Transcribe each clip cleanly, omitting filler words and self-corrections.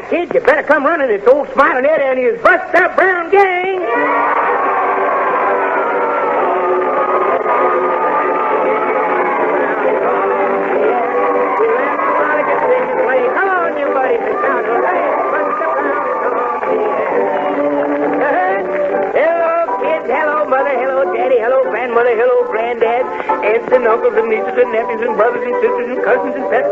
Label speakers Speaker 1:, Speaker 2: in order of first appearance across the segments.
Speaker 1: right, kids, you better come running. It's old Smilin Ed and his Buster Brown gang. Come on, you buddies, and shout, Buster Brown is on the air. Hello, kids. Hello, mother. Hello, daddy. Hello, grandmother. Hello, granddad. Aunts and uncles and nieces and nephews and brothers and sisters and cousins and pets.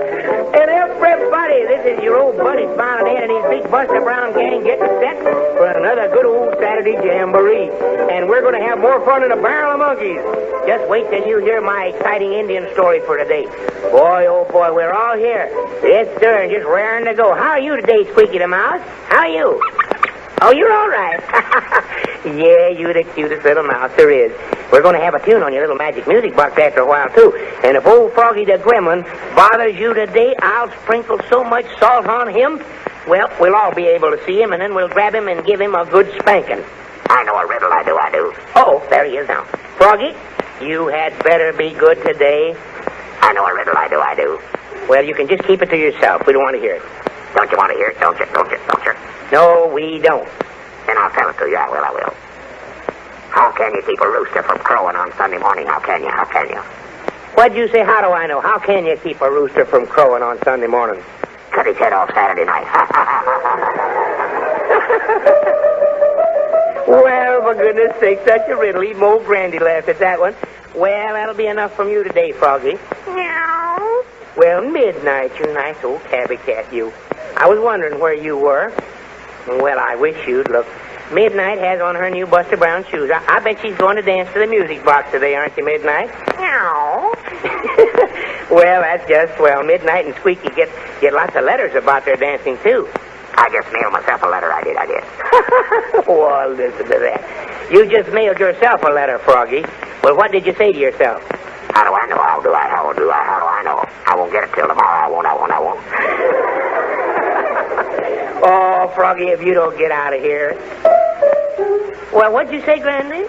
Speaker 1: And everybody, this is your old buddy Smilin Ed and his big Buster Brown gang getting set for another good old Saturday jamboree. And we're going to have more fun than a barrel of monkeys. Just wait till you hear my exciting Indian story for today. Boy, oh boy, we're all here. Yes, sir, and just raring to go. How are you today, Squeaky the Mouse? How are you? Oh, you're all right. Yeah, you're the cutest little mouse there is. We're going to have a tune on your little magic music box after a while, too. And if old Froggy the Gremlin bothers you today, I'll sprinkle so much salt on him, well, we'll all be able to see him, and then we'll grab him and give him a good spanking.
Speaker 2: I know a riddle, I do.
Speaker 1: Oh, there he is now. Froggy, you had better be good today.
Speaker 2: I know a riddle, I do.
Speaker 1: Well, you can just keep it to yourself. We don't want to hear it.
Speaker 2: Don't you want to hear it? Don't you?
Speaker 1: No, we don't.
Speaker 2: Then I'll tell it to you. I will. How can you keep a rooster from crowing on Sunday morning? How can you?
Speaker 1: What'd you say? How do I know? How can you keep a rooster from crowing on Sunday morning?
Speaker 2: Cut his head off Saturday night.
Speaker 1: Well, for goodness sake, such a riddle. Even old Grandy laughed at that one. Well, that'll be enough from you today, Froggy.
Speaker 2: Meow.
Speaker 1: Well, midnight, you nice old tabby cat, you. I was wondering where you were. Well, I wish you'd look. Midnight has on her new Buster Brown shoes. I bet she's going to dance to the music box today, aren't you, Midnight?
Speaker 2: Meow.
Speaker 1: Well, that's just swell. Midnight and Squeaky get lots of letters about their dancing, too.
Speaker 2: I just mailed myself a letter, I did.
Speaker 1: Oh, listen to that. You just mailed yourself a letter, Froggy. Well, what did you say to yourself?
Speaker 2: How do I know? How do I know? I won't get it till tomorrow. I won't.
Speaker 1: Oh, Froggy, if you don't get out of here. Well, what'd you say, Granny?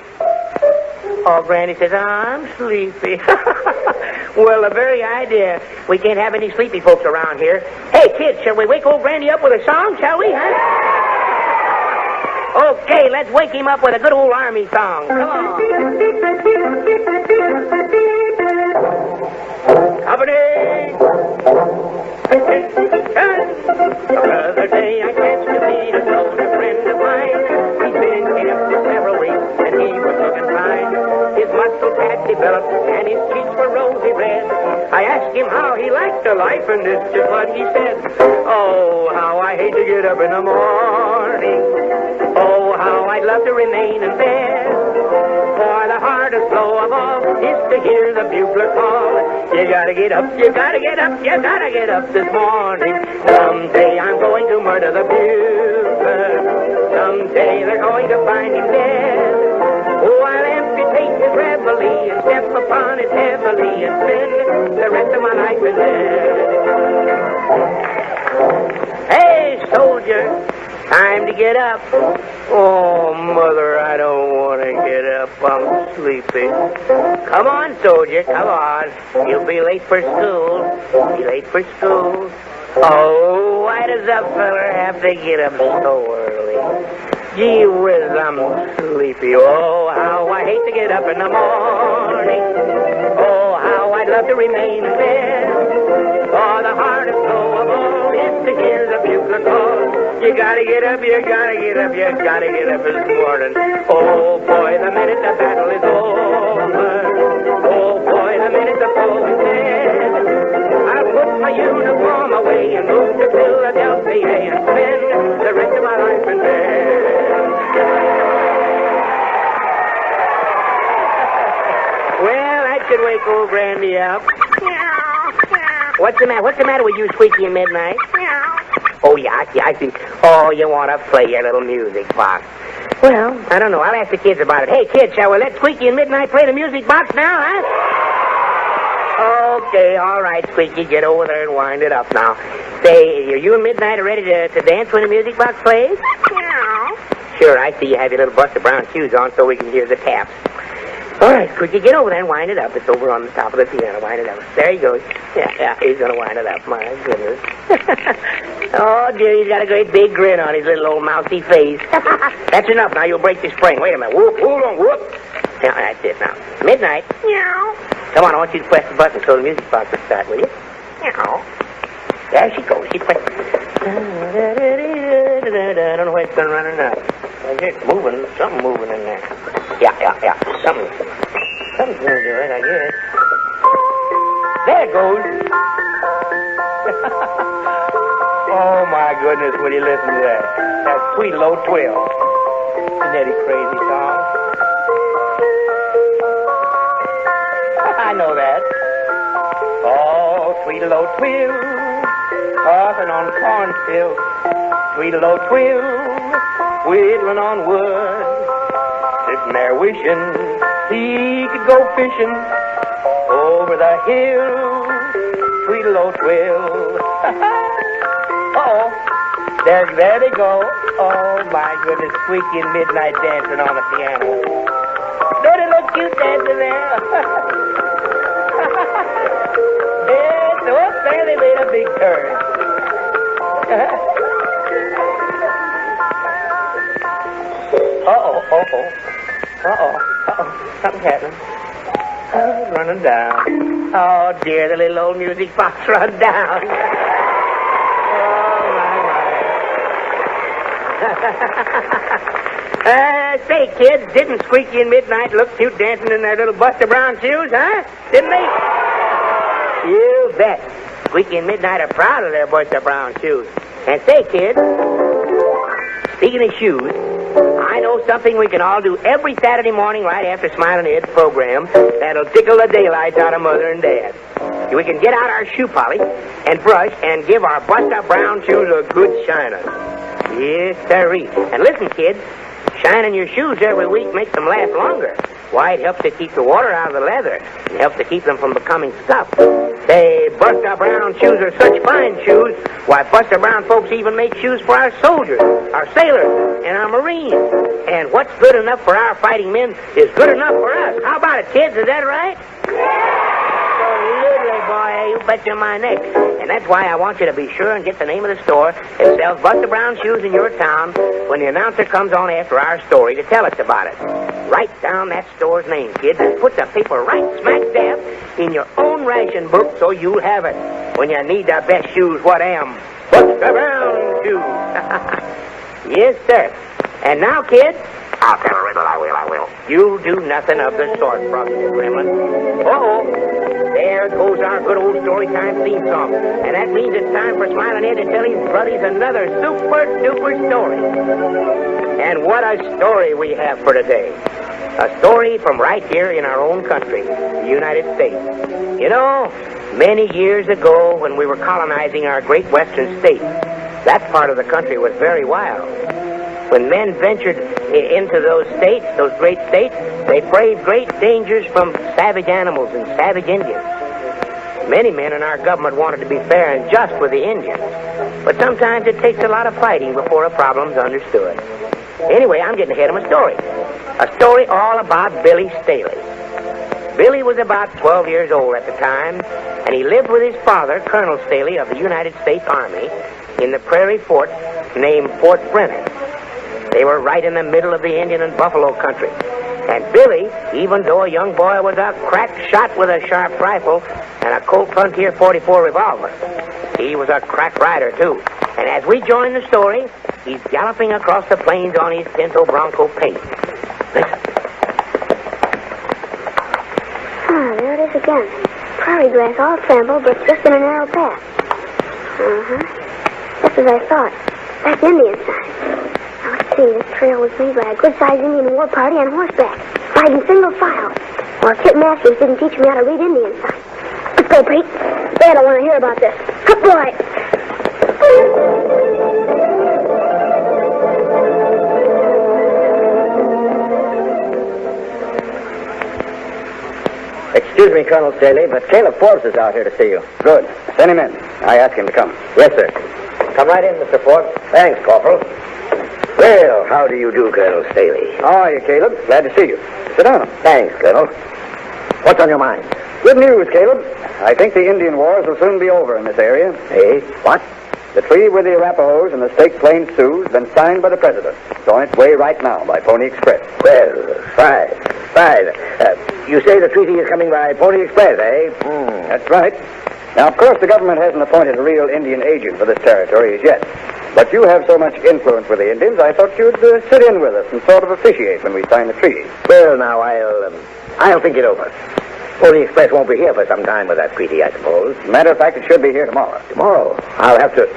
Speaker 1: Oh, Granny says, I'm sleepy. Well, the very idea. We can't have any sleepy folks around here. Hey, kids, shall we wake old Granny up with a song, shall we, huh? Okay, let's wake him up with a good old army song. Come on. Company! The other day I chanced to meet an old friend of mine. He'd been in camp for several weeks, and he was looking fine. His muscles had developed, and his cheeks were rosy red. I asked him how he liked the life, and this is what he said. Oh, how I hate to get up in the morning. Oh, how I'd love to remain in bed. For the hardest blow of all is to hear the bugler call. You gotta get up this morning. Someday I'm going to murder the bugler. Someday they're going to find him dead. Oh, I'll amputate his reveille and step upon it heavily and spend the rest of my life in bed. Hey, soldier, time to get up. Oh, Mother, I don't want to get up. I'm sleepy. Come on, soldier, come on. You'll be late for school. Oh, why does that feller have to get up so early? Gee whiz, I'm sleepy. Oh, how I hate to get up in the morning. Oh, how I'd love to remain in bed. Oh, the hardest blow of all is to hear the bugler call. You gotta get up this morning. Oh, boy, the minute the battle is over. Oh, boy, the minute the foe is dead. I'll put my uniform away and move to Philadelphia and spend the rest of my life in bed. Well, that should wake old Grandy up. What's the matter with you, Squeaky, and Midnight? Oh, yeah, I see. Oh, you want to play your little music box. Well, I don't know. I'll ask the kids about it. Hey, kids, shall we let Squeaky and Midnight play the music box now, huh? Okay, all right, Squeaky, get over there and wind it up now. Say, are you and Midnight ready to dance when the music box plays?
Speaker 2: Meow.
Speaker 1: Sure, I see you have your little Buster Brown shoes on so we can hear the taps. All right, could you get over there and wind it up? It's over on the top of the piano. Wind it up. There he goes. Yeah, he's going to wind it up. My goodness. Oh, dear, he's got a great big grin on his little old mousy face. That's enough. Now you'll break the spring. Wait a minute. Whoop, hold on, whoop. Yeah, that's it now. Midnight. Meow. Come on, I want you to press the button so the music box will start, will you? Meow. There she goes. She pressed. I don't know where it's going to run or not. It's moving. Something moving in there. Yeah. Something's going to do it, I guess. There it goes. Oh, my goodness, will you listen to that? That sweet low twill. Isn't that a crazy song? I know that. Oh, sweet low twill, puffing on cornfield. Sweet low twill, whittling on wood. Sitting there wishing he could go fishing over the hill. Sweet low twill. Uh-oh. There they go. Oh, my goodness. Squeaky and Midnight dancing on the piano. Don't it look cute dancing there? Yes, so up there they made a big turn. Uh-oh. Something's happening. Oh, it's running down. Oh, dear, the little old music box run down. Say, kids, didn't Squeaky and Midnight look cute dancing in their little Buster Brown shoes, huh? Didn't they? You bet. Squeaky and Midnight are proud of their Buster Brown shoes. And say, kids, speaking of shoes, I know something we can all do every Saturday morning right after Smilin Ed's program that'll tickle the daylights out of Mother and Dad. We can get out our shoe polish and brush and give our Buster Brown shoes a good shiner. Yes, sirree. And listen, kids, shining your shoes every week makes them last longer. Why, it helps to keep the water out of the leather and helps to keep them from becoming scuffed. Say, Buster Brown shoes are such fine shoes. Why, Buster Brown folks even make shoes for our soldiers, our sailors, and our Marines. And what's good enough for our fighting men is good enough for us. How about it, kids? Is that right? Absolutely, boy. You betcha my neck. And that's why I want you to be sure and get the name of the store that sells Buster Brown shoes in your town when the announcer comes on after our story to tell us about it. Write down that store's name, kids, and put the paper right smack dab in your own ration book so you'll have it when you need the best shoes. What am? Buster Brown shoes. Yes, sir. And now, kids,
Speaker 2: I'll tell a riddle. I will.
Speaker 1: You'll do nothing of the sort, Frosty the Gremlin. Uh-oh. There goes our good old Storytime theme song. And that means it's time for Smilin Ed to tell his buddies another super-duper story. And what a story we have for today. A story from right here in our own country, the United States. You know, many years ago when we were colonizing our great western states, that part of the country was very wild. When men ventured into those states, those great states, they braved great dangers from savage animals and savage Indians. Many men in our government wanted to be fair and just with the Indians. But sometimes it takes a lot of fighting before a problem's understood. Anyway, I'm getting ahead of my story. A story all about Billy Staley. Billy was about 12 years old at the time, and he lived with his father, Colonel Staley of the United States Army, in the prairie fort named Fort Brennan. They were right in the middle of the Indian and buffalo country. And Billy, even though a young boy, was a crack shot with a sharp rifle and a Colt Frontier 44 revolver. He was a crack rider, too. And as we join the story, he's galloping across the plains on his Pinto Bronco pace. Listen.
Speaker 3: Oh, there it is again. Prairie grass all trampled, but just in a narrow path. Just as I thought. That's Indian sign. Now, let's see, this trail was made by a good-sized Indian war party on horseback, riding single file. Or Kit Masters didn't teach me how to read Indian signs. Let's go, Pete. They don't want to hear about this. Good boy.
Speaker 4: Excuse me, Colonel Staley, but Caleb Forbes is out here to see you. Good. Send him in. I asked him to come. Yes, sir. Come right in, Mr. Forbes. Thanks, Corporal.
Speaker 2: Well, how do you do, Colonel Staley?
Speaker 4: How are you, Caleb? Glad to see you. Sit down.
Speaker 2: Thanks, Colonel. What's on your mind?
Speaker 4: Good news, Caleb. I think the Indian wars will soon be over in this area.
Speaker 2: Eh? What?
Speaker 4: The treaty with the Arapahoes and the State Plains Sioux has been signed by the President. It's on its way right now by Pony Express.
Speaker 2: Well, fine. You say the treaty is coming by Pony Express, eh?
Speaker 4: That's right. Now, of course, the government hasn't appointed a real Indian agent for this territory as yet. But you have so much influence with the Indians, I thought you'd sit in with us and sort of officiate when we sign the treaty.
Speaker 2: Well, now, I'll think it over. Pony Express won't be here for some time with that treaty, I suppose.
Speaker 4: Matter of fact, it should be here tomorrow.
Speaker 2: Tomorrow? I'll have to...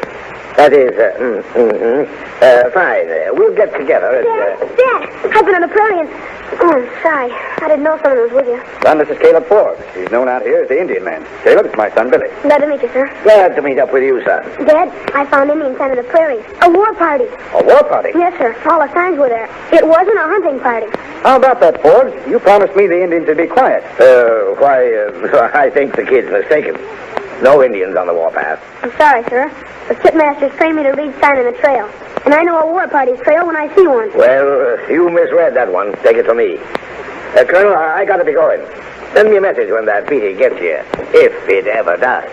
Speaker 2: That is, fine. We'll get together and...
Speaker 3: Dad, I've been on the prairie and... Oh, I'm sorry. I didn't know someone was with you.
Speaker 4: Son, this is Caleb Forbes. He's known out here as the Indian man. Caleb, it's my son, Billy.
Speaker 3: Glad to meet you, sir.
Speaker 2: Glad to meet up with you, son.
Speaker 3: Dad, I found Indians on the prairie. A war party.
Speaker 4: A war party?
Speaker 3: Yes, sir. All the signs were there. It wasn't a hunting party.
Speaker 4: How about that, Forbes? You promised me the Indians would be quiet.
Speaker 2: I think the kid's mistaken. No Indians on the warpath.
Speaker 3: I'm sorry, sir. The pitmasters trained me to read sign in the trail. And I know a war party's trail when I see one.
Speaker 2: Well, you misread that one. Take it from me. Colonel, I gotta be going. Send me a message when that treaty gets here. If it ever does.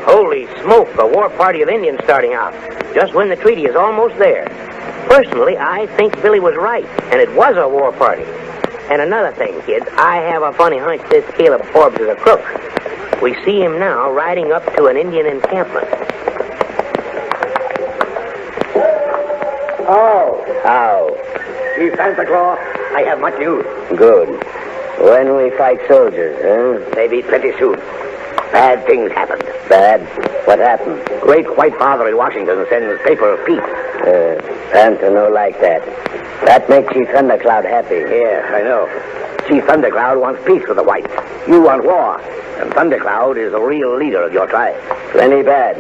Speaker 1: Holy smoke, a war party of Indians starting out. Just when the treaty is almost there. Personally, I think Billy was right, and it was a war party. And another thing, kids, I have a funny hunch this Caleb Forbes is a crook. We see him now riding up to an Indian encampment.
Speaker 2: How? Chief Santa Claus, I have much news. Good. When we fight soldiers, huh? Maybe pretty soon. Bad things happened. Bad? What happened? Great White Father in Washington sends paper of peace. Santa no like that. That makes Chief Thundercloud happy. Yeah, I know. Chief Thundercloud wants peace with the whites. You want war. And Thundercloud is the real leader of your tribe. Plenty bad.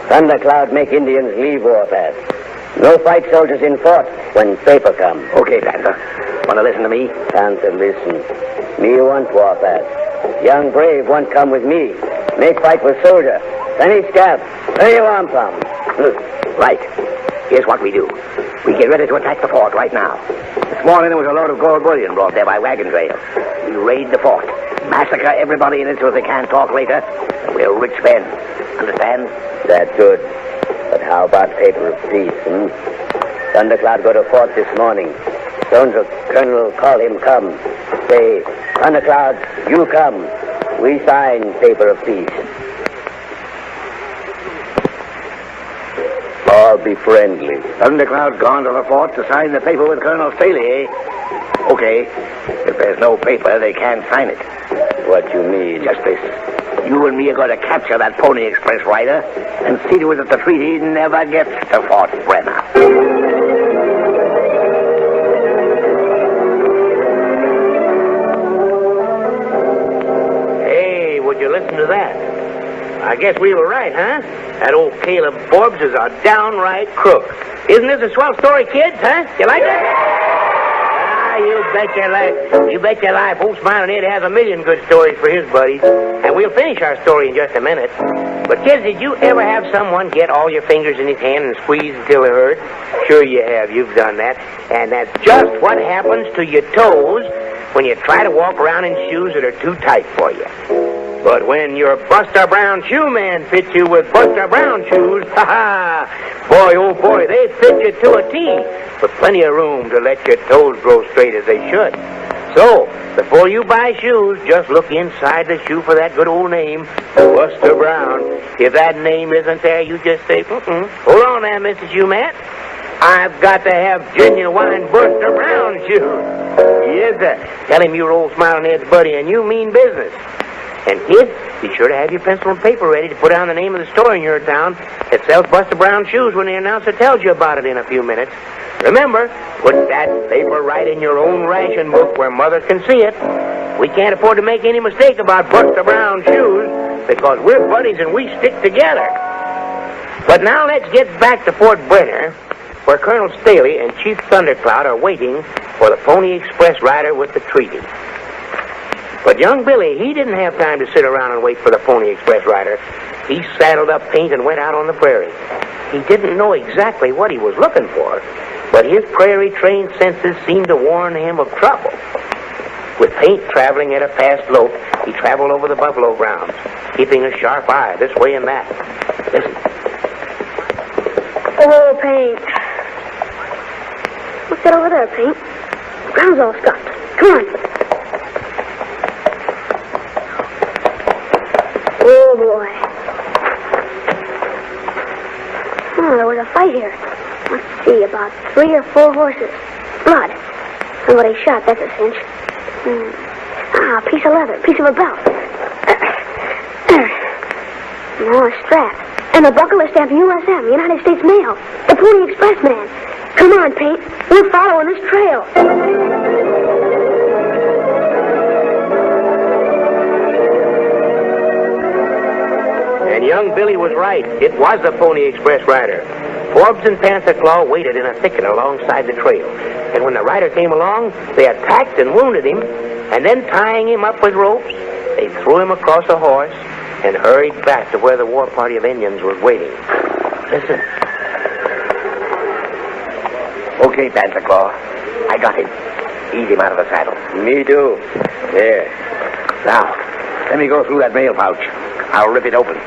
Speaker 2: Thundercloud make Indians leave warpath. No fight soldiers in fort when paper come. Okay, Santa. Want to listen to me? Santa, listen. Me want warpath. Young brave want come with me. Make fight with soldier. Any scalp. Any wampum. Right. Here's what we do. We get ready to attack the fort right now. This morning there was a load of gold bullion brought there by wagon trail. We raid the fort. Massacre everybody in it so they can't talk later. And we're rich men. Understand? That's good. But how about paper of peace, Thundercloud go to fort this morning. Jones or Colonel call him come. Say, Thundercloud, you come. We sign paper of peace. All be friendly. Thundercloud's gone to the fort to sign the paper with Colonel Staley, eh? Okay. If there's no paper, they can't sign it. What you mean? Just this. You and me are going to capture that Pony Express rider and see to it that the treaty never gets to Fort Brenner.
Speaker 1: Hey, would you listen to that? I guess we were right, huh? That old Caleb Forbes is a downright crook. Isn't this a swell story, kids, huh? You like it? You bet your life. You bet your life. Old Smilin Ed has a million good stories for his buddies. And we'll finish our story in just a minute. But, kids, did you ever have someone get all your fingers in his hand and squeeze until they hurt? Sure you have. You've done that. And that's just what happens to your toes when you try to walk around in shoes that are too tight for you. But when your Buster Brown shoe man fits you with Buster Brown shoes, boy, oh boy, they fit you to a T, with plenty of room to let your toes grow straight as they should. So, before you buy shoes, just look inside the shoe for that good old name, Buster Brown. If that name isn't there, you just say, hold on there, Mr. Shoe Man. I've got to have genuine Buster Brown shoes. Yes, sir. Tell him you're old Smilin Ed's buddy and you mean business. And kids, be sure to have your pencil and paper ready to put down the name of the store in your town that sells Buster Brown shoes when the announcer tells you about it in a few minutes. Remember, put that paper right in your own ration book where Mother can see it. We can't afford to make any mistake about Buster Brown shoes because we're buddies and we stick together. But now let's get back to Fort Brenner, where Colonel Staley and Chief Thundercloud are waiting for the Pony Express rider with the treaty. But young Billy, he didn't have time to sit around and wait for the Pony Express rider. He saddled up Paint and went out on the prairie. He didn't know exactly what he was looking for, but his prairie-trained senses seemed to warn him of trouble. With Paint traveling at a fast lope, he traveled over the buffalo grounds, keeping a sharp eye this way and that. Listen.
Speaker 3: Oh, Paint. What's that over there, Paint? The ground's all stuffed. Come on. Oh, boy. Oh, there was a fight here. Let's see, about 3 or 4 horses. Blood. Somebody shot, that's a cinch. Ah, a piece of leather, piece of a belt. No, a strap. And the buckle is stamped USM, United States Mail. The Pony Express man. Come on, Paint. We're following this trail.
Speaker 1: And young Billy was right. It was the Pony Express rider. Forbes and Panther Claw waited in a thicket alongside the trail. And when the rider came along, they attacked and wounded him. And then tying him up with ropes, they threw him across a horse and hurried back to where the war party of Indians was waiting. Listen.
Speaker 2: Okay, Panther Claw. I got him. Ease him out of the saddle.
Speaker 4: Me too.
Speaker 2: There. Now, let me go through that mail pouch. I'll rip it open.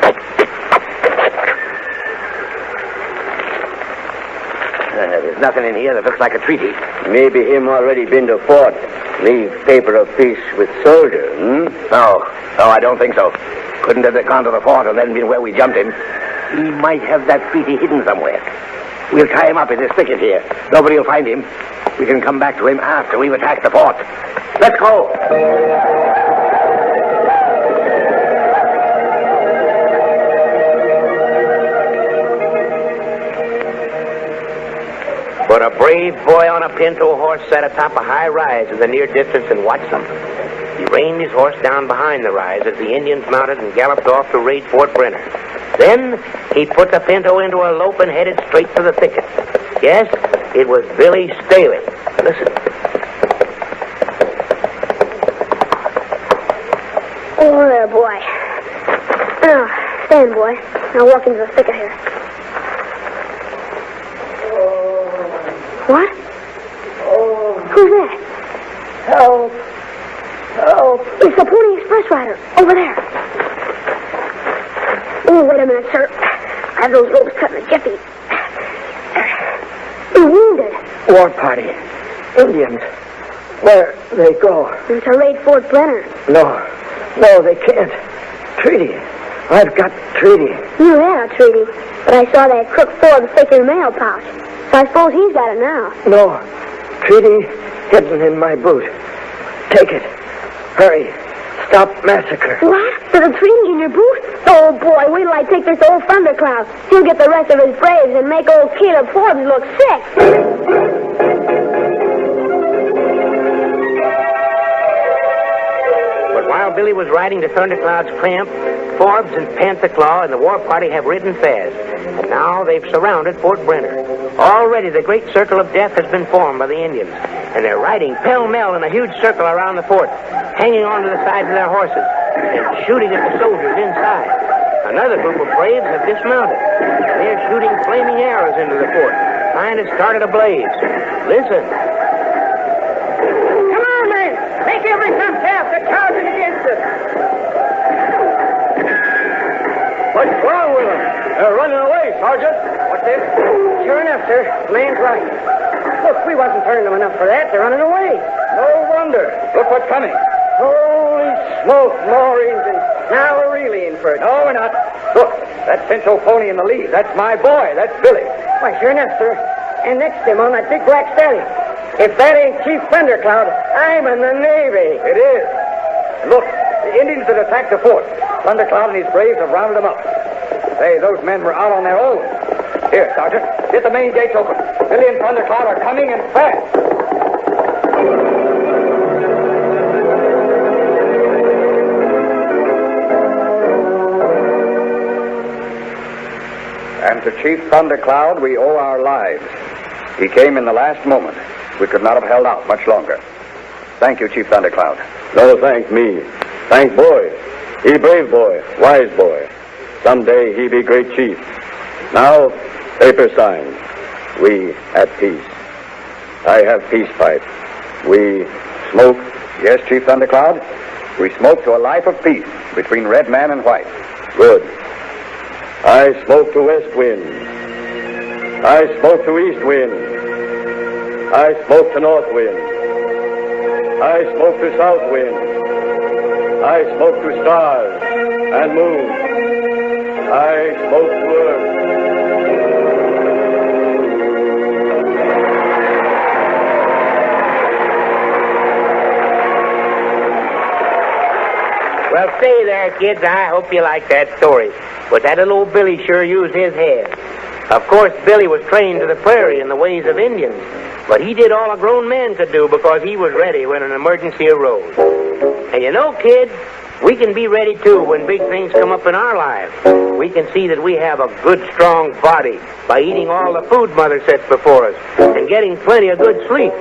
Speaker 2: There's nothing in here that looks like a treaty.
Speaker 4: Maybe him already been to fort. Leave paper of peace with soldier,
Speaker 2: No, I don't think so. Couldn't have gone to the fort and then been where we jumped him. He might have that treaty hidden somewhere. We'll tie him up in this thicket here. Nobody will find him. We can come back to him after we've attacked the fort. Let's go.
Speaker 1: But a brave boy on a pinto horse sat atop a high rise in the near distance and watched them. He reined his horse down behind the rise as the Indians mounted and galloped off to raid Fort Brenner. Then he put the pinto into a lope and headed straight for the thicket. Yes, it was Billy Staley. Listen.
Speaker 3: Oh, there, boy. Now, stand, boy. Now walk into the thicket here. What? Who's that?
Speaker 5: Help. Help.
Speaker 3: It's the Pony Express rider. Over there. Oh, wait a minute, sir. I have those ropes cut in the jiffy. You're wounded.
Speaker 5: War party. Indians. Where they go?
Speaker 3: To raid Fort Brenner.
Speaker 5: No, they can't. Treaty. I've got treaty.
Speaker 3: You had a treaty, but I saw that crook Forbes take your mail pouch. So I suppose he's got it now.
Speaker 5: No. Treaty hidden in my boot. Take it. Hurry. Stop massacre.
Speaker 3: What? There's a treaty in your boot? Oh, boy, wait till I take this old thundercloud. He'll get the rest of his braves and make old Caleb Forbes look sick.
Speaker 1: But while Billy was riding to Thundercloud's camp, Forbes and Panther Claw and the war party have ridden fast. And now they've surrounded Fort Brenner. Already the great circle of death has been formed by the Indians. And they're riding pell-mell in a huge circle around the fort, hanging onto the sides of their horses and shooting at the soldiers inside. Another group of braves have dismounted. They're shooting flaming arrows into the fort, trying to start it ablaze. Listen.
Speaker 5: Come on, men. Make every some task. They're charging against us.
Speaker 4: What's wrong with them? They're running away, Sergeant.
Speaker 5: What's this? Sure enough, sir. The man's right. Look, we wasn't turning them enough for that. They're running away.
Speaker 4: No wonder. Look what's coming.
Speaker 5: Holy smoke, more Indians. Now we're really in for it.
Speaker 4: No, we're not. Look, that pinto pony in the lead. That's my boy. That's Billy.
Speaker 5: Why, sure enough, sir. And next to him on that big black stallion. If that ain't Chief Thundercloud, I'm in the Navy.
Speaker 4: It is. And look, the Indians that attacked the fort. Thundercloud and his braves have rounded them up. Say, those men were out on their own. Here, Sergeant, get the main gates open. Billy and Thundercloud are coming and fast. And to Chief Thundercloud, we owe our lives. He came in the last moment. We could not have held out much longer. Thank you, Chief Thundercloud.
Speaker 6: No, thank me. Thank boy. He brave boy, wise boy. Someday he be great chief. Now, paper sign. We at peace. I have peace pipe. We smoke.
Speaker 4: Yes, Chief Thundercloud. We smoke to a life of peace between red man and white.
Speaker 6: Good. I smoke to west wind. I smoke to east wind. I smoke to north wind. I smoke to south wind. I smoke to stars and moon. I smoke to earth.
Speaker 1: Well, stay there, kids. I hope you like that story. But that little old Billy sure used his head. Of course, Billy was trained to the prairie in the ways of Indians. But he did all a grown man could do because he was ready when an emergency arose. And you know, kids, we can be ready, too, when big things come up in our lives. We can see that we have a good, strong body by eating all the food Mother sets before us and getting plenty of good sleep.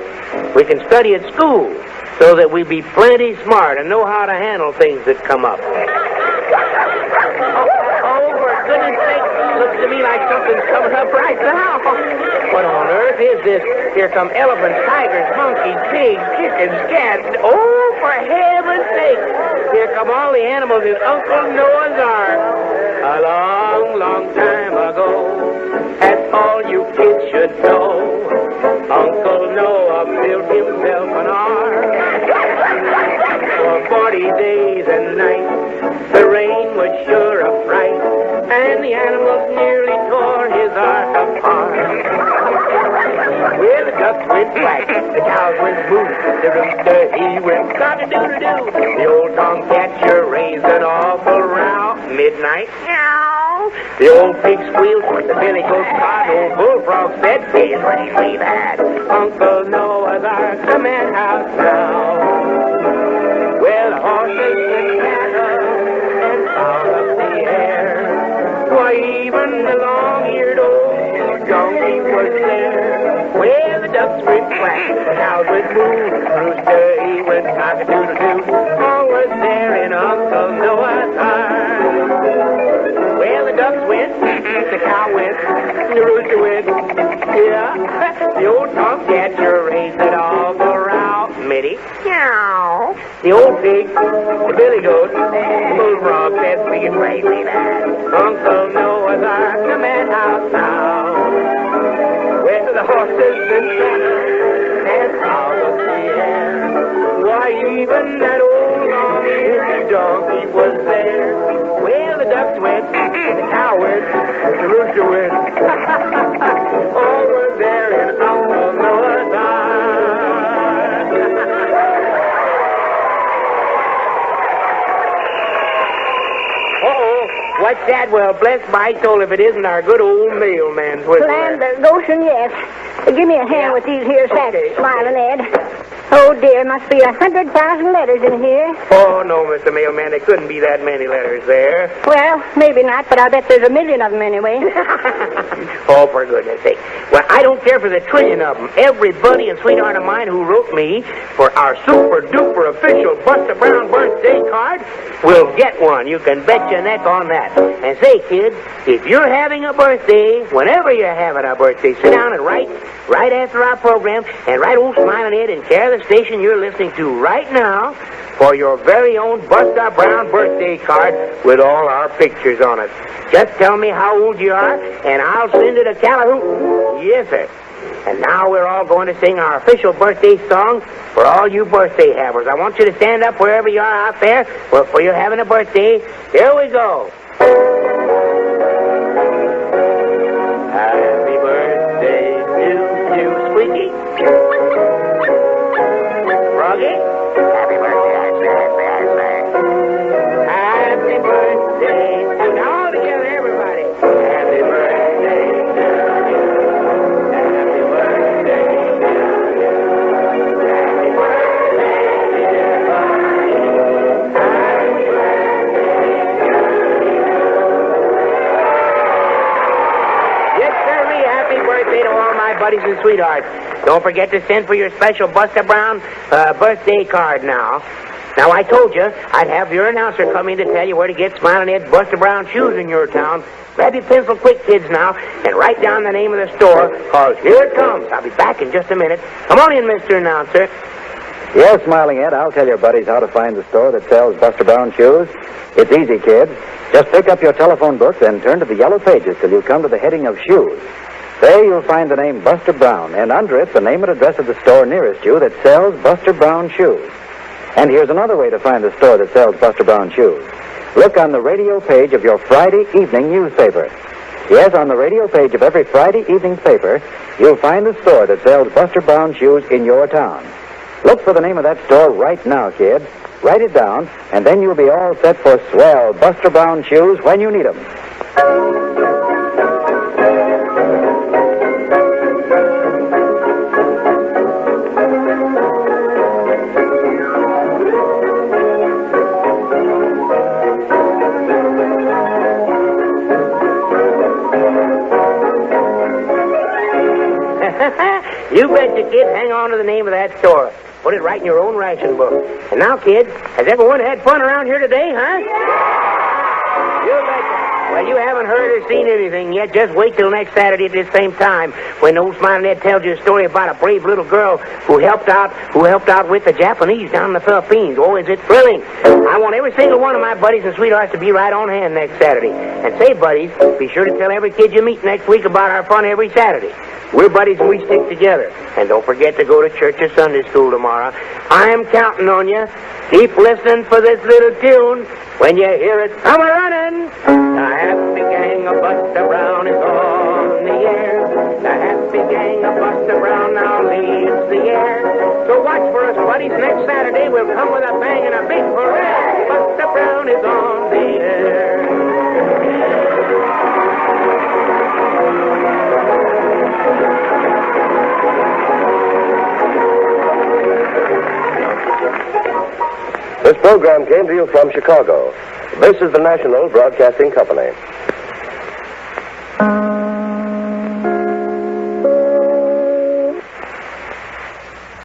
Speaker 1: We can study at school so that we be plenty smart and know how to handle things that come up. Oh, for goodness sake, looks to me like something's coming up right now. What on earth is this? Here come elephants, tigers, monkeys, pigs, chickens, cats. Oh, for heaven's sake. Here come all the animals in Uncle Noah's Ark. A long, long time ago, that's all you kids should know. Uncle Noah built himself an ark. For 40 days and nights, the rain was sure a fright, and the animals nearly tore his ark apart. Well, the ducks went quack, the cows went moo, the rooster he went cock-a-doodle-doo. The old tomcat sure raised an awful row. Midnight, meow. The old pig squealed, the billy goat cawed, old bullfrog said, "Here's what we've had. Uncle Noah's Ark, the madhouse now." Well, the horses and cattle and fowl of the air, why, even the long-eared old donkey was there. Well, the ducks went quack, the cows went moo, the rooster he went cock-a-doodle-doo. All was there in Uncle Noah's Ark. Well, the ducks went, the cow went, the rooster went. Yeah, the old tomcat sure raised it all for row. Mitty, meow. The old pig, the billy goat, the bullfrog said, "We can bravely that. Uncle Noah's Ark, the madhouse now." Well, the horses and cattle and fowls of the air, why, even that old long-eared donkey was there. Well, the ducks went, the cow went, the rooster went. All were there in Uncle Noah's Ark. Uh-oh, what's that? Well, bless my soul if it isn't our good old mailman's whistle.
Speaker 7: Land the Goshen, yes. Give me a hand with these here sacks,
Speaker 1: Okay.
Speaker 7: Smilin Ed. Oh, dear, must be 100,000 letters in here.
Speaker 1: Oh, no, Mr. Mailman, there couldn't be that many letters there.
Speaker 7: Well, maybe not, but I bet there's 1,000,000 of them anyway.
Speaker 1: Oh, for goodness sake. Well, I don't care for the trillion of them. Everybody and sweetheart of mine who wrote me for our super-duper official Buster Brown birthday card will get one. You can bet your neck on that. And say, kids, if you're having a birthday, whenever you're having a birthday, sit down and write right after our program and write old Smilin' Ed and care the station you're listening to right now for your very own Buster Brown birthday card with all our pictures on it. Just tell me how old you are, and I'll send it to Callahoo. Yes, sir. And now we're all going to sing our official birthday song for all you birthday havers. I want you to stand up wherever you are out there for you're having a birthday. Here we go. Happy birthday to you, Squeaky. Froggy? Happy birthday, Happy birthday to... Now all together, everybody. Happy birthday to you. Happy birthday to you. Happy birthday, dear buddy. Happy birthday to you. Yes, sir, happy birthday to all my buddies and sweethearts. Don't forget to send for your special Buster Brown birthday card now. Now, I told you I'd have your announcer come in to tell you where to get Smilin' Ed's Buster Brown shoes in your town. Grab your pencil quick, kids, now, and write down the name of the store, because here it comes. I'll be back in just a minute. Come on in, Mr. Announcer.
Speaker 4: Yes, Smiling Ed, I'll tell your buddies how to find the store that sells Buster Brown shoes. It's easy, kids. Just pick up your telephone book and turn to the yellow pages till you come to the heading of shoes. There you'll find the name Buster Brown, and under it the name and address of the store nearest you that sells Buster Brown shoes. And here's another way to find the store that sells Buster Brown shoes. Look on the radio page of your Friday evening newspaper. Yes, on the radio page of every Friday evening's paper, you'll find the store that sells Buster Brown shoes in your town. Look for the name of that store right now, kids. Write it down, and then you'll be all set for swell Buster Brown shoes when you need them.
Speaker 1: You bet your kids hang on to the name of that store. Put it right in your own ration book. And now, kids, has everyone had fun around here today, huh? You betcha. Well, you haven't heard or seen anything yet. Just wait till next Saturday at this same time when old Smilin' Ed tells you a story about a brave little girl who helped out with the Japanese down in the Philippines. Oh, is it thrilling? I want every single one of my buddies and sweethearts to be right on hand next Saturday. And say, buddies, be sure to tell every kid you meet next week about our fun every Saturday. We're buddies and we stick together. And don't forget to go to church or Sunday school tomorrow. I'm counting on you. Keep listening for this little tune. When you hear it, come a-running. The happy gang of Buster Brown is on the air. The happy gang of Buster Brown now leads the air. So watch for us, buddies. Next Saturday we'll come with a bang and a big parade. Buster Brown is on the air.
Speaker 6: This program came to you from Chicago. This is the National Broadcasting Company.